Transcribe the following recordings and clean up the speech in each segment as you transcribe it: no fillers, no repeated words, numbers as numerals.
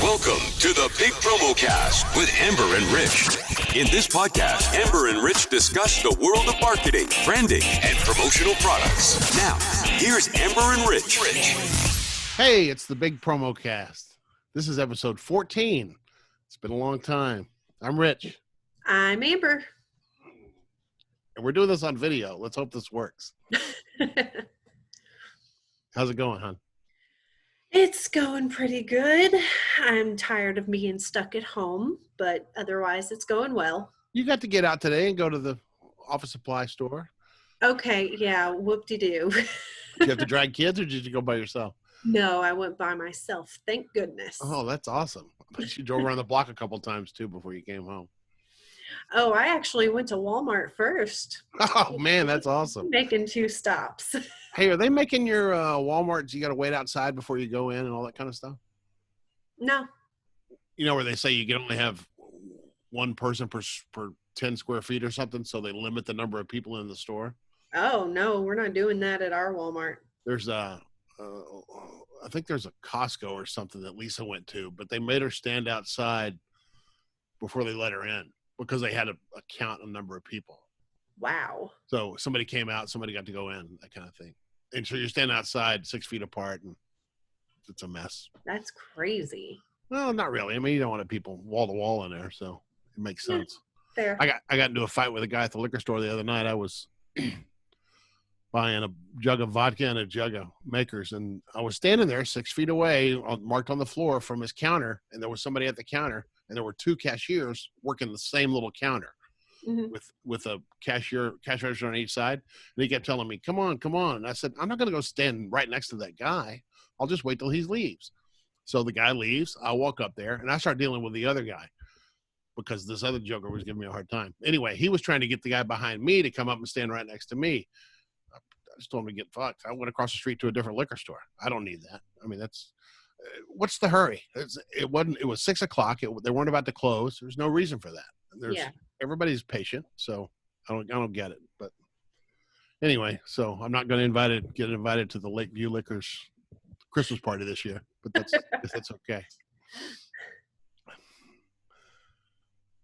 Welcome to the Big Promo Cast with Amber and Rich. In this podcast, Amber and Rich discuss the world of marketing, branding, and promotional products. Now, here's Amber and Rich. Hey, it's the Big Promo Cast. This is episode 14. It's been a long time. I'm Rich. I'm Amber. And we're doing this on video. Let's hope this works. How's it going, hon? It's going pretty good. I'm tired of being stuck at home, but otherwise it's going well. You got to get out today and go to the office supply store. Okay, yeah, whoop-de-doo. Did you have to drag kids or did you go by yourself? No, I went by myself. Thank goodness. Oh, that's awesome. But you drove around the block a couple times too before you came home. Oh, I actually went to Walmart first. Oh, man, that's awesome. Making 2 stops. Hey, are they making your Walmarts, you got to wait outside before you go in and all that kind of stuff? No. You know where they say you can only have one person per 10 square feet or something, so they limit the number of people in the store? Oh, no, we're not doing that at our Walmart. There's I think there's a Costco or something that Lisa went to, but they made her stand outside before they let her in because they had to count a number of people. Wow. So somebody came out, somebody got to go in, that kind of thing. And so you're standing outside 6 feet apart, and it's a mess. That's crazy. Well, not really. I mean, you don't want people wall to wall in there, so it makes sense. Fair. I got into a fight with a guy at the liquor store the other night. I was buying a jug of vodka and a jug of Makers, and I was standing there 6 feet away, marked on the floor from his counter, and there was somebody at the counter, and there were 2 cashiers working the same little counter. Mm-hmm. with a cash register on each side. And he kept telling me, come on. And I said, I'm not going to go stand right next to that guy. I'll just wait till he leaves. So the guy leaves. I walk up there and I start dealing with the other guy because this other joker was giving me a hard time. Anyway, he was trying to get the guy behind me to come up and stand right next to me. I just told him to get fucked. I went across the street to a different liquor store. I don't need that. I mean, that's what's the hurry? It was 6 o'clock. They weren't about to close. There's no reason for that. Everybody's patient, so I don't get it. But anyway, so I'm not going to get invited to the Lakeview Liquors Christmas party this year, but that's okay.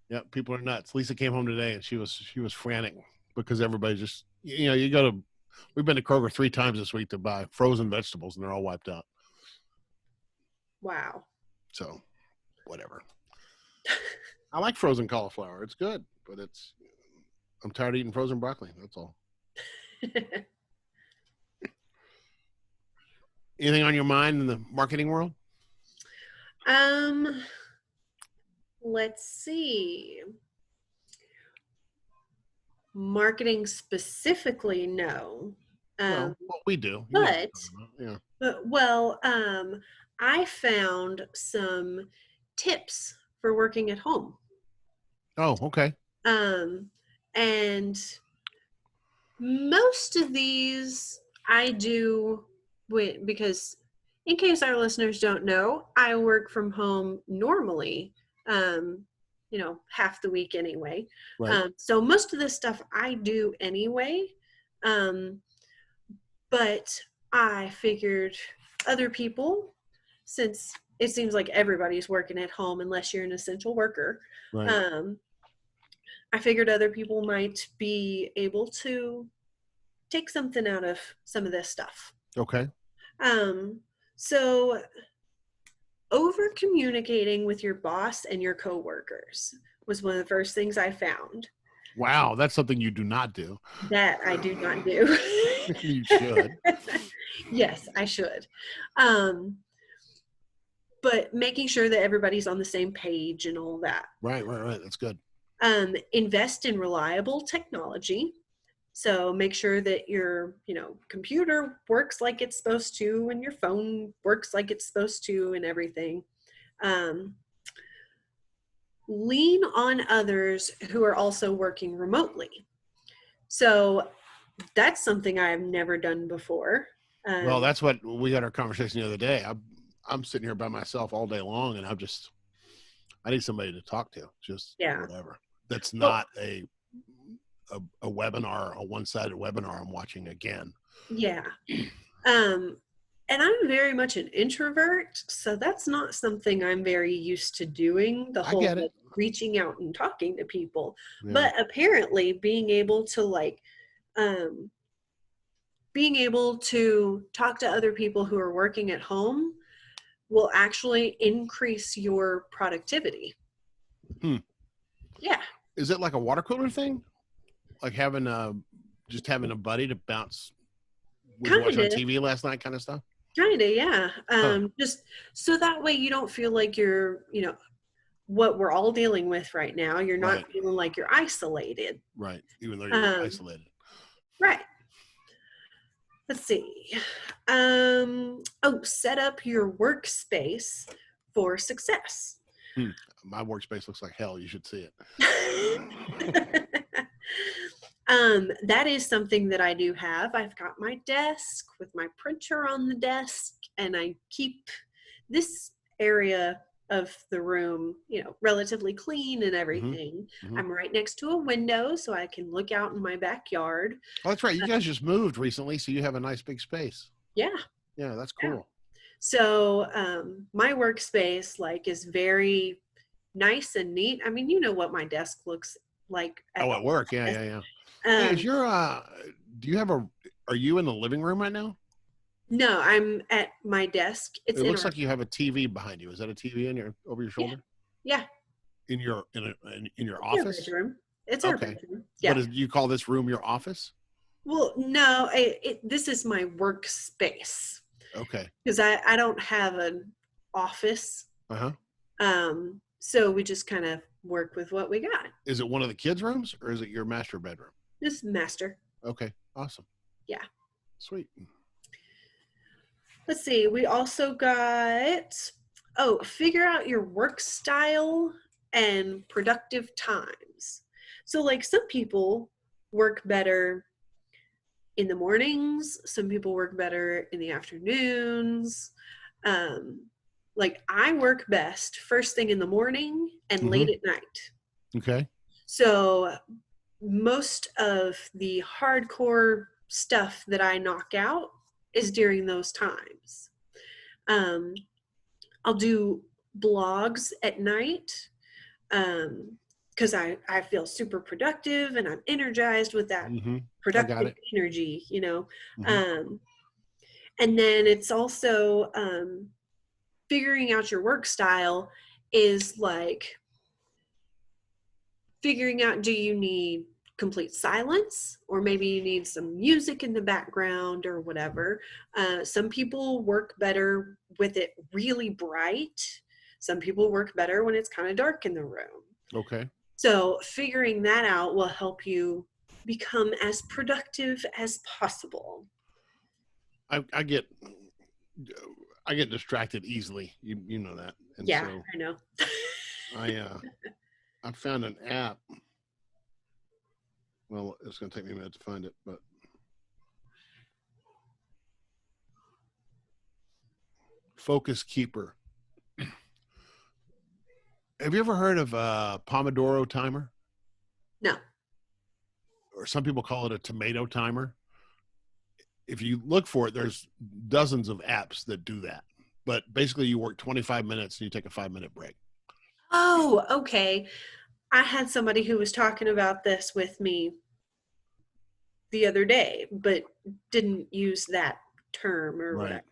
Yeah, people are nuts. Lisa came home today and she was frantic because everybody just we've been to Kroger 3 times this week to buy frozen vegetables and they're all wiped out. Wow. So, whatever. I like frozen cauliflower. It's good, but I'm tired of eating frozen broccoli. That's all. Anything on your mind in the marketing world? Let's see. Marketing specifically, no. Well, we do. But, yeah. I found some tips for working at home. Oh, okay. And most of these I do because in case our listeners don't know, I work from home normally, half the week anyway. Right. So most of this stuff I do anyway. But I figured other people, since it seems like everybody's working at home unless you're an essential worker. Right. I figured other people might be able to take something out of some of this stuff. Okay. So over communicating with your boss and your coworkers was one of the first things I found. Wow, that's something you do not do. That I do not do. You should. Yes, I should. But making sure that everybody's on the same page and all that. Right. That's good. Invest in reliable technology. So make sure that your, computer works like it's supposed to and your phone works like it's supposed to and everything. Lean on others who are also working remotely. So that's something I've never done before. Well, that's what we had our conversation the other day. I'm sitting here by myself all day long, and I need somebody to talk to. Just whatever. That's not a webinar, a one-sided webinar I'm watching again. Yeah. And I'm very much an introvert, so that's not something I'm very used to doing, the I whole get it. like, reaching out and talking to people. Yeah. But apparently being able to being able to talk to other people who are working at home will actually increase your productivity. Yeah. Is it like a water cooler thing? Like having just having a buddy to bounce what you watched on TV last night kind of stuff? Kinda, yeah. Just so that way you don't feel like you're, what we're all dealing with right now. You're not feeling like you're isolated. Right. Even though you're isolated. Right. Let's see. Set up your workspace for success. My workspace looks like hell. You should see it. That is something that I do have. I've got my desk with my printer on the desk, and I keep this area of the room, relatively clean and everything. Mm-hmm. I'm right next to a window, so I can look out in my backyard. Oh, that's right. You guys just moved recently, so you have a nice big space. Yeah. Yeah, that's cool. Yeah. So my workspace is very nice and neat. I mean, you know what my desk looks like at work. Yeah. Hey, is your do you have are you in the living room right now? No, I'm at my desk. It looks like you have a TV behind you. Is that a TV over your shoulder? Yeah. In your office? Bedroom. It's our bedroom. Yeah. But you call this room your office? Well, no, this is my workspace. Okay. Because I don't have an office. So we just kind of work with what we got. Is it one of the kids' rooms or is it your master bedroom? This master. Okay. Awesome. Yeah. Sweet. Let's see. We also got, figure out your work style and productive times. So some people work better in the mornings. Some people work better in the afternoons. I work best first thing in the morning and late at night. Okay. So most of the hardcore stuff that I knock out is during those times. I'll do blogs at night because I feel super productive and I'm energized with that productive energy, And then it's also figuring out your work style is figuring out, do you need complete silence, or maybe you need some music in the background or whatever. Some people work better with it really bright. Some people work better when it's kind of dark in the room. Okay. So figuring that out will help you become as productive as possible. I get distracted easily. You know that. And yeah, so I know. I found an app. Well, it's going to take me a minute to find it, but Focus Keeper. Have you ever heard of Pomodoro Timer? No. Or some people call it a tomato timer. If you look for it, there's dozens of apps that do that. But basically you work 25 minutes and you take a 5-minute break. Oh, okay. I had somebody who was talking about this with me the other day, but didn't use that term or whatever.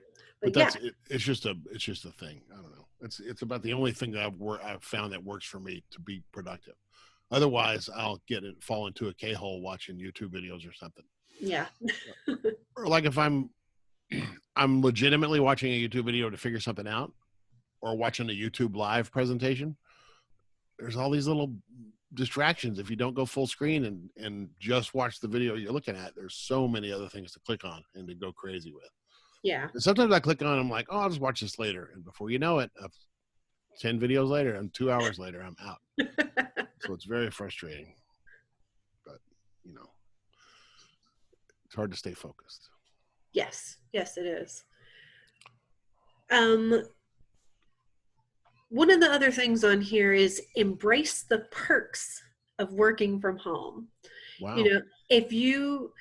But that's it's just a thing. I don't know. It's about the only thing that I've found that works for me to be productive. Otherwise, I'll fall into a K-hole watching YouTube videos or something. Yeah. Or if I'm legitimately watching a YouTube video to figure something out, or watching a YouTube live presentation, there's all these little distractions. If you don't go full screen and just watch the video you're looking at, there's so many other things to click on and to go crazy with. Yeah. And sometimes I click on, I'm like, I'll just watch this later. And before you know it, 10 videos later and 2 hours later, I'm out. So it's very frustrating. But, it's hard to stay focused. Yes. Yes, it is. One of the other things on here is embrace the perks of working from home. Wow. If you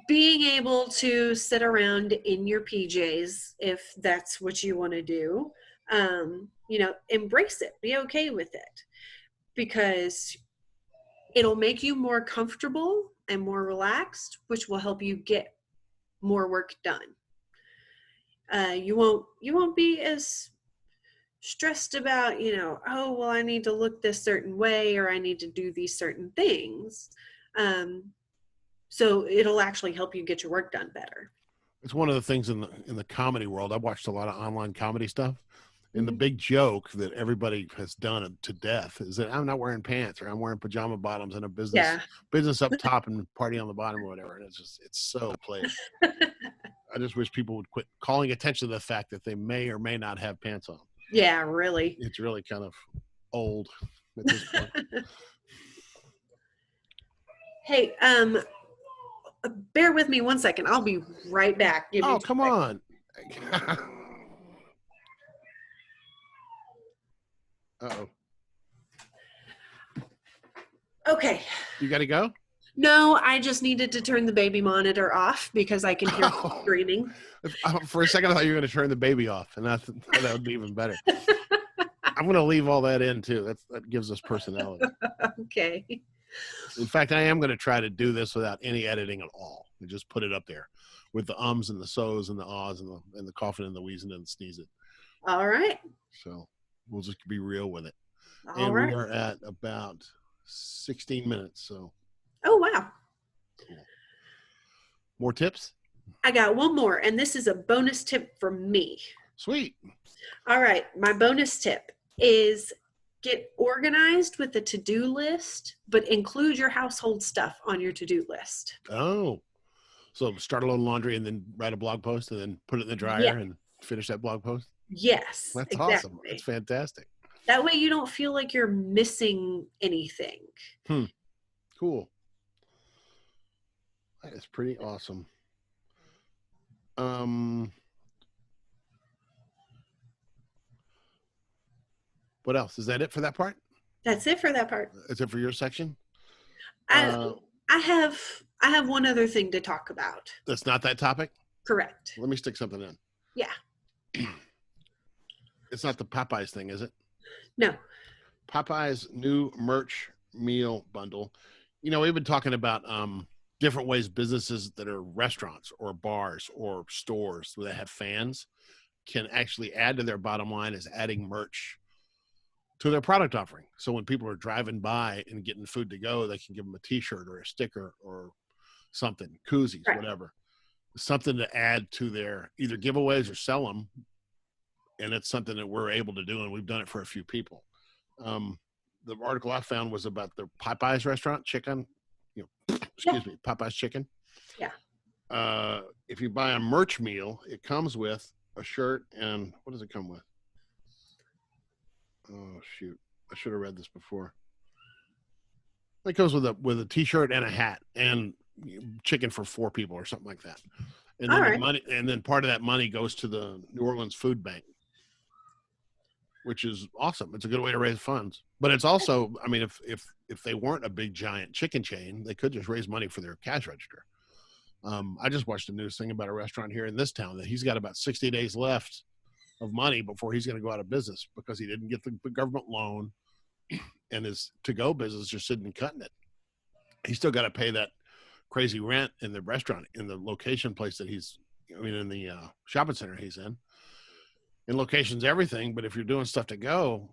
being able to sit around in your PJs, if that's what you want to do, embrace it, be okay with it, because it'll make you more comfortable and more relaxed, which will help you get more work done. You won't be as stressed about, oh, well, I need to look this certain way, or I need to do these certain things. So it'll actually help you get your work done better. It's one of the things in the comedy world. I've watched a lot of online comedy stuff, and the Mhm. big joke that everybody has done it to death is that I'm not wearing pants, or I'm wearing pajama bottoms and a Yeah. business up top and party on the bottom or whatever. And it's so played. I just wish people would quit calling attention to the fact that they may or may not have pants on. Yeah, really. It's really kind of old at this point. Hey, bear with me 1 second. I'll be right back. Give me Oh, 2 come seconds. on. Uh-oh. Okay. You got to go? No, I just needed to turn the baby monitor off because I can hear screaming. For a second, I thought you were going to turn the baby off, and that would be even better. I'm going to leave all that in, too. That gives us personality. Okay. In fact, I am going to try to do this without any editing at all. And just put it up there with the ums and the so's and the ahs and the coughing and the wheezing and the sneezing. All right. So we'll just be real with it. All right. We are at about 16 minutes. So. Oh, wow. Cool. More tips? I got one more, and this is a bonus tip from me. Sweet. All right. My bonus tip is get organized with a to-do list, but include your household stuff on your to-do list. Oh. So start a load of laundry and then write a blog post and then put it in the dryer and finish that blog post? Yes. That's exactly. Awesome. That's fantastic. That way you don't feel like you're missing anything. Cool. That is pretty awesome. What else? Is that it for that part? That's it for that part. Is it for your section? I have one other thing to talk about. That's not that topic? Correct. Let me stick something in. Yeah. It's not the Popeyes thing, is it? No. Popeye's new merch meal bundle. We've been talking about different ways businesses that are restaurants or bars or stores that have fans can actually add to their bottom line is adding merch to their product offering. So when people are driving by and getting food to go, they can give them a t-shirt or a sticker or something, koozies, right. Whatever. Something to add to their either giveaways or sell them. And it's something that we're able to do, and we've done it for a few people. The article I found was about the Popeyes restaurant chicken, Popeyes chicken. Yeah. If you buy a merch meal, it comes with a shirt and what does it come with? Oh shoot! I should have read this before. It goes with a t-shirt and a hat and chicken for 4 people or something like that. And then the money, and then part of that money goes to the New Orleans Food Bank, which is awesome. It's a good way to raise funds. But it's also, I mean, if they weren't a big giant chicken chain, they could just raise money for their cash register. I just watched a news thing about a restaurant here in this town that he's got about 60 days left of money before he's going to go out of business because he didn't get the government loan and his to-go business just sitting and cutting it. He's still got to pay that crazy rent in the restaurant, in the location place that in the shopping center he's in. And location's everything, but if you're doing stuff to go,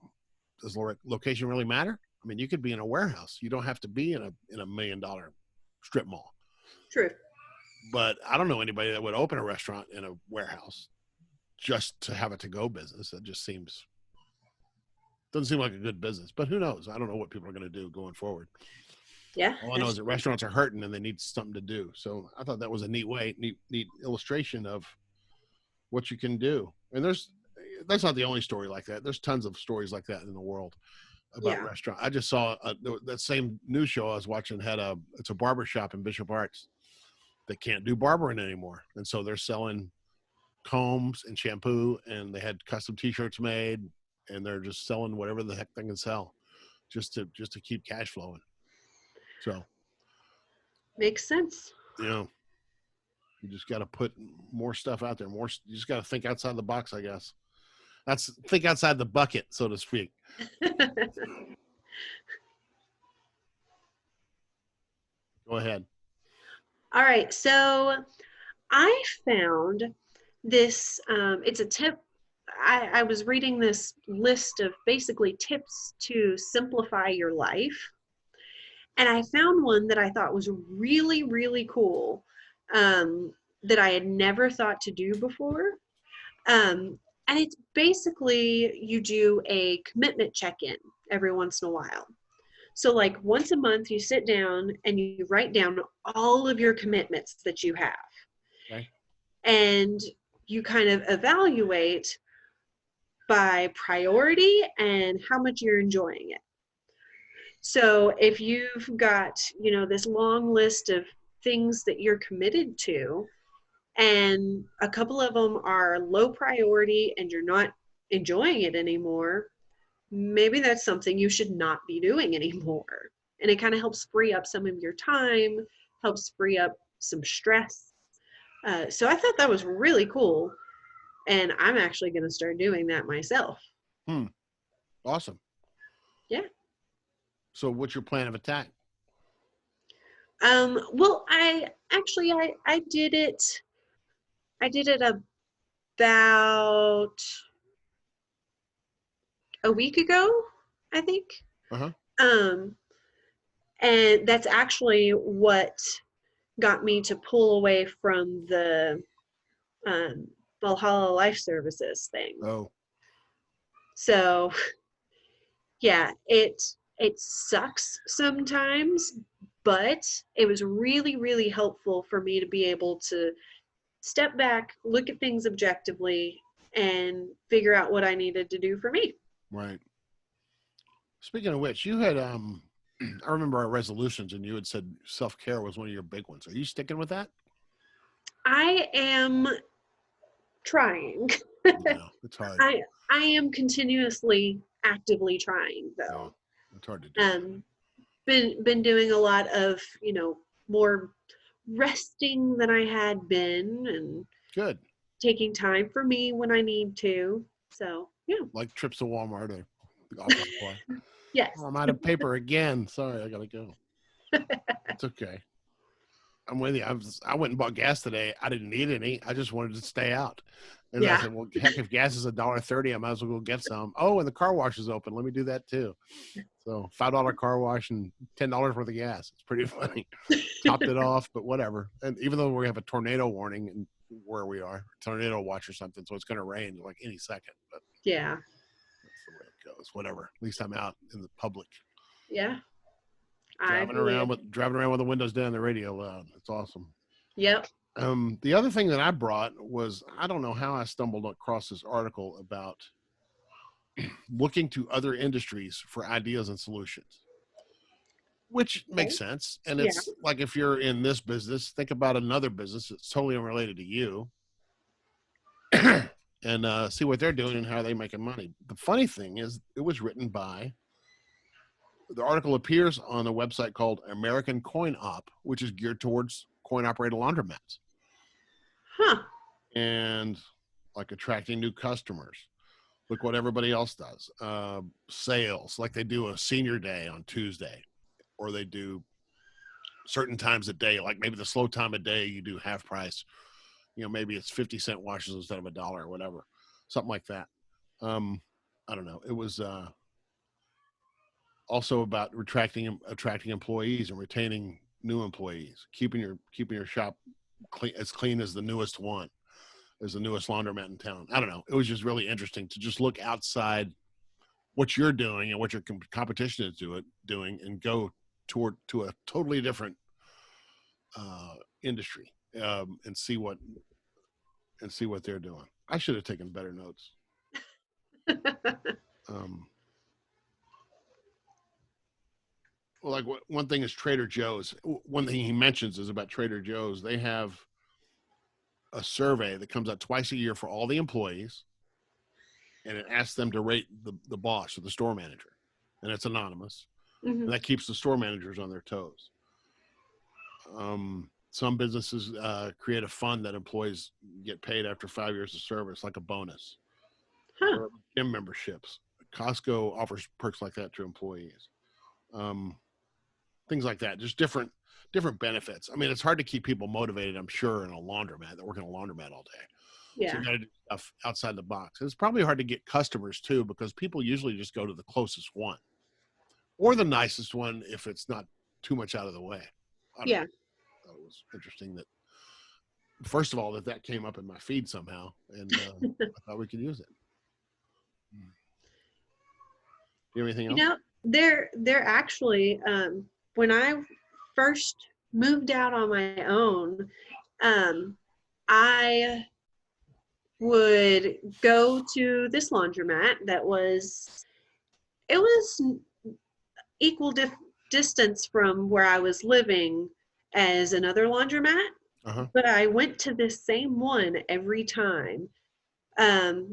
does location really matter? I mean, you could be in a warehouse. You don't have to be in a $1 million strip mall. True. But I don't know anybody that would open a restaurant in a warehouse just to have a to-go business. That just doesn't seem like a good business. But who knows? I don't know what people are going to do going forward. Yeah. All I know is that restaurants are hurting and they need something to do. So I thought that was a neat illustration of what you can do. And that's not the only story like that. There's tons of stories like that in the world about restaurants. I just saw that same news show I was watching it's a barber shop in Bishop Arts that can't do barbering anymore. And so they're selling combs and shampoo, and they had custom t-shirts made, and they're just selling whatever the heck they can sell just to keep cash flowing. So makes sense. You just got to put more stuff out there. You just got to think outside the box, I guess. Think outside the bucket, so to speak. Go ahead. All right. So I found this, it's a tip. I was reading this list of basically tips to simplify your life. And I found one that I thought was really, really cool, that I had never thought to do before. And it's basically you do a commitment check-in every once in a while. So like once a month, you sit down and you write down all of your commitments that you have. Okay. And you kind of evaluate by priority and how much you're enjoying it. So if you've got, this long list of things that you're committed to, and a couple of them are low priority and you're not enjoying it anymore, maybe that's something you should not be doing anymore. And it kind of helps free up some of your time, helps free up some stress. So I thought that was really cool. And I'm actually going to start doing that myself. Awesome. Yeah. So what's your plan of attack? Well, I did it. I did it about a week ago, I think. Uh-huh. And that's actually what got me to pull away from the Valhalla Life Services thing. Oh. So, yeah, it sucks sometimes, but it was really, really helpful for me to be able to step back, look at things objectively, and figure out what I needed to do for me. Right. Speaking of which, you had I remember our resolutions, and you had said self-care was one of your big ones. Are you sticking with that? I am trying. No, it's hard. I am continuously actively trying, though. Yeah, it's hard to do. Been doing a lot of, more resting than I had been, and Good. taking time for me when I need to. So, yeah. Like trips to Walmart or the office supply. Yes. Oh, I'm out of paper again. Sorry, I gotta go. It's okay. I'm with you. I went and bought gas today. I didn't need any. I just wanted to stay out. And Yeah. I said, well, heck, if gas is $1.30, I might as well go get some. Oh, and the car wash is open. Let me do that too. So $5 car wash and $10 worth of gas. It's pretty funny. Topped it off, but whatever. And even though we have a tornado warning in where we are, tornado watch or something, so it's going to rain like any second. But Yeah. that's the way it goes. Whatever. At least I'm out in the public. Yeah. Driving around with the windows down, the radio loud. It's awesome. Yep. The other thing that I brought was, I don't know how I stumbled across this article about looking to other industries for ideas and solutions, which makes sense. And it's like, if you're in this business, think about another business that's totally unrelated to you and see what they're doing and how they're making money. The funny thing is, it was written by, the article appears on a website called American Coin Op, which is geared towards coin-operated laundromats. Huh. And like attracting new customers. Look what everybody else does. Sales, like they do a senior day on Tuesday, or they do certain times a day, like maybe the slow time of day, you do half price. Maybe it's 50-cent washes instead of $1 or whatever, something like that. I don't know. It was also about attracting employees and retaining new employees, keeping your shop clean as the newest one, as the newest laundromat in town. I don't know. It was just really interesting to just look outside what you're doing and what your competition is doing and go to a totally different industry and see what they're doing. I should have taken better notes. Well, like one thing is Trader Joe's. One thing he mentions is about Trader Joe's. They have a survey that comes out twice a year for all the employees, and it asks them to rate the boss or the store manager, and it's anonymous. Mm-hmm. And that keeps the store managers on their toes. some businesses create a fund that employees get paid after 5 years of service, like a bonus. Huh. Or gym memberships. Costco offers perks like that to employees. Things like that. Just different benefits. I mean, it's hard to keep people motivated, I'm sure, in a laundromat. They're working a laundromat all day. Yeah. So you got to do stuff outside the box. It's probably hard to get customers too, because people usually just go to the closest one or the nicest one if it's not too much out of the way. Yeah. I thought it was interesting that, first of all, that came up in my feed somehow, and I thought we could use it. Do you have anything else? You know, they're actually, when I first moved out on my own, I would go to this laundromat that was equal distance from where I was living as another laundromat, but I went to this same one every time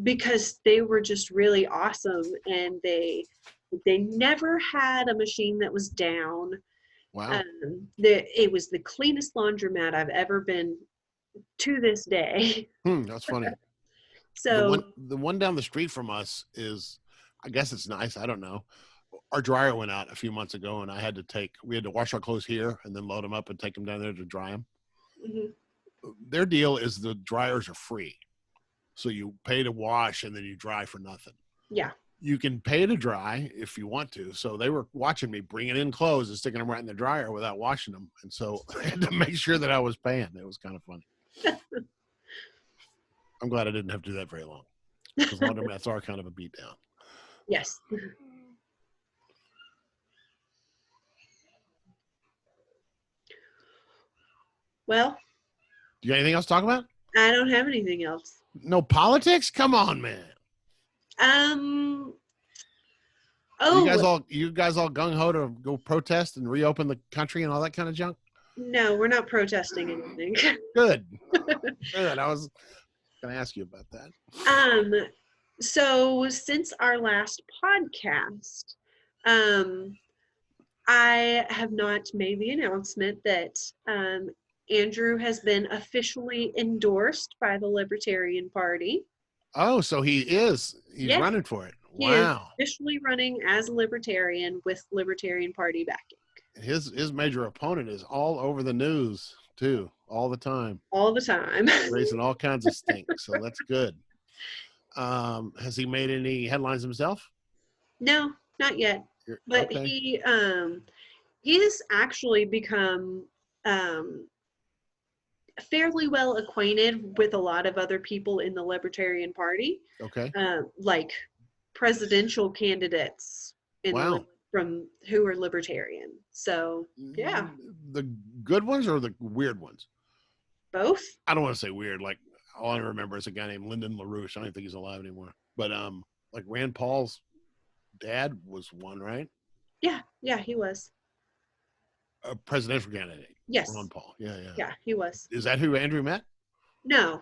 because they were just really awesome, and they never had a machine that was down. Wow. It was the cleanest laundromat I've ever been to this day. That's funny. So the one down the street from us is, I guess it's nice. I don't know. Our dryer went out a few months ago, and we had to wash our clothes here and then load them up and take them down there to dry them. Their deal is the dryers are free. So you pay to wash and then you dry for nothing. Yeah. You can pay to dry if you want to. So they were watching me bringing in clothes and sticking them right in the dryer without washing them. And so I had to make sure that I was paying. It was kind of funny. I'm glad I didn't have to do that very long, because laundromats are kind of a beatdown. Yes. Well, Do you got anything else to talk about? I don't have anything else. No politics? Come on, man. You guys all gung ho to go protest and reopen the country and all that kind of junk? No, we're not protesting anything. Good. Good. I was going to ask you about that. So since our last podcast, I have not made the announcement that Andrew has been officially endorsed by the Libertarian Party. Oh, so he's running for it. He is officially running as a Libertarian with Libertarian Party backing. His major opponent is all over the news too, all the time. All the time. Raising all kinds of stink, so that's good. Has he made any headlines himself? No, not yet. But okay. He's actually become fairly well acquainted with a lot of other people in the Libertarian Party. Okay. Like presidential candidates from who are Libertarian. So yeah. The good ones or the weird ones? Both. I don't want to say weird. Like, all I remember is a guy named Lyndon LaRouche. I don't think he's alive anymore. But like Rand Paul's dad was one, right? Yeah, he was. A presidential candidate. Yes. Ron Paul. Yeah. Yeah, he was. Is that who Andrew met? No.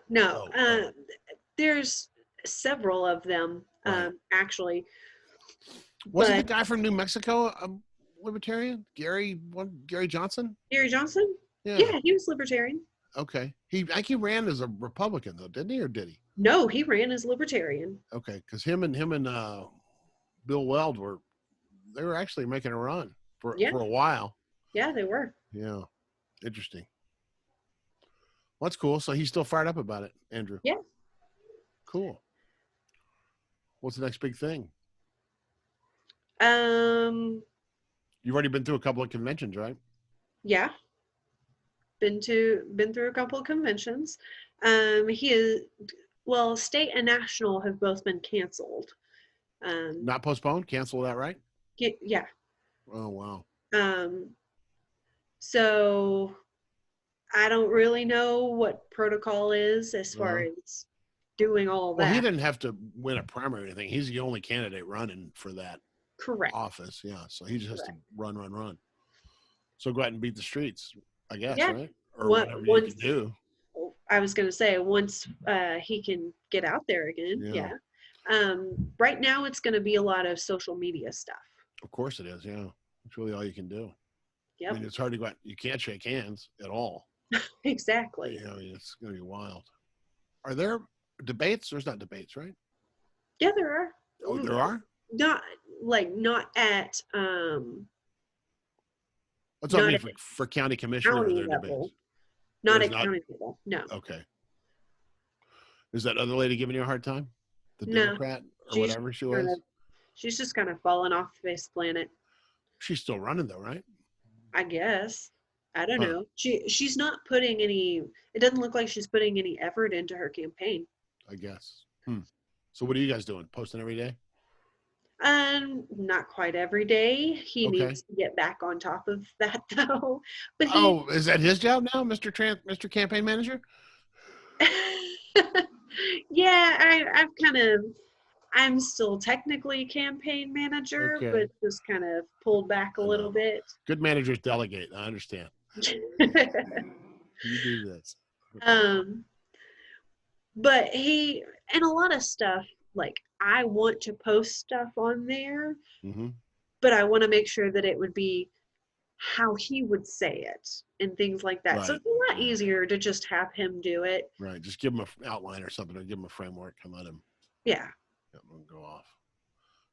There's several of them, actually. Wasn't the guy from New Mexico a libertarian? Gary Johnson? Gary Johnson? Yeah, he was libertarian. Okay. I think he ran as a Republican though, didn't he, or did he? No, he ran as libertarian. Okay, because him and Bill Weld were actually making a run for a while. Yeah, they were. Yeah. Interesting. Well, that's cool. So he's still fired up about it, Andrew. Yeah. Cool. What's the next big thing? You've already been through a couple of conventions, right? Yeah. Been through a couple of conventions. State and national have both been canceled. Not postponed? Cancel that, right? Yeah. Oh, wow. So I don't really know what protocol is as far as doing all that. Well, he didn't have to win a primary or anything. He's the only candidate running for that office. Yeah. So he just has to run. So go out and beat the streets, I guess, right? Or whatever you can do. I was going to say, once he can get out there again. Yeah. Right now it's going to be a lot of social media stuff. Of course it is. Yeah. It's really all you can do. Yep. I mean, it's hard to go out. You can't shake hands at all. Exactly. Yeah, I mean, it's going to be wild. Are there debates? There's not debates, right? Yeah, there are. Oh, there are? Not not at That's what I not mean at for county commissioner, are county there debates? level. Not There's at not? county level. No. Okay. Is that other lady giving you a hard time? The No. Democrat or She's whatever she kind was? of she's just kind of fallen off the face of the planet, She's still running though, right? I guess. I don't Huh. know. She's not putting any, it doesn't look like she's putting any effort into her campaign. I guess. So what are you guys doing? Posting every day? Not quite every day. He Okay. needs to get back on top of that though. But Oh, is that his job now, Mr. Campaign Manager? yeah, I'm still technically camping manager, Okay. but just kind of pulled back a little bit. Good managers delegate. I understand. You do this. But and a lot of stuff, like I want to post stuff on there, but I want to make sure that it would be how he would say it and things like that. Right. So it's a lot easier to just have him do it. Right. Just give him an outline or something, or give him a framework and let him go off.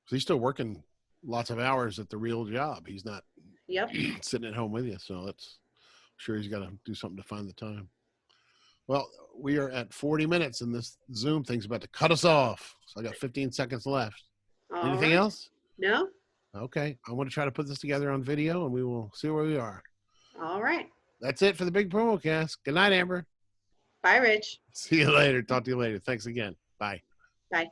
So he's still working lots of hours at the real job. He's not sitting at home with you. So that's sure he's got to do something to find the time. Well, we are at 40 minutes and this Zoom thing's about to cut us off. So I got 15 seconds left. Anything else? No. Okay. I want to try to put this together on video and we will see where we are. All right. That's it for the big promo cast. Good night, Amber. Bye, Rich. See you later. Talk to you later. Thanks again. Bye. Bye.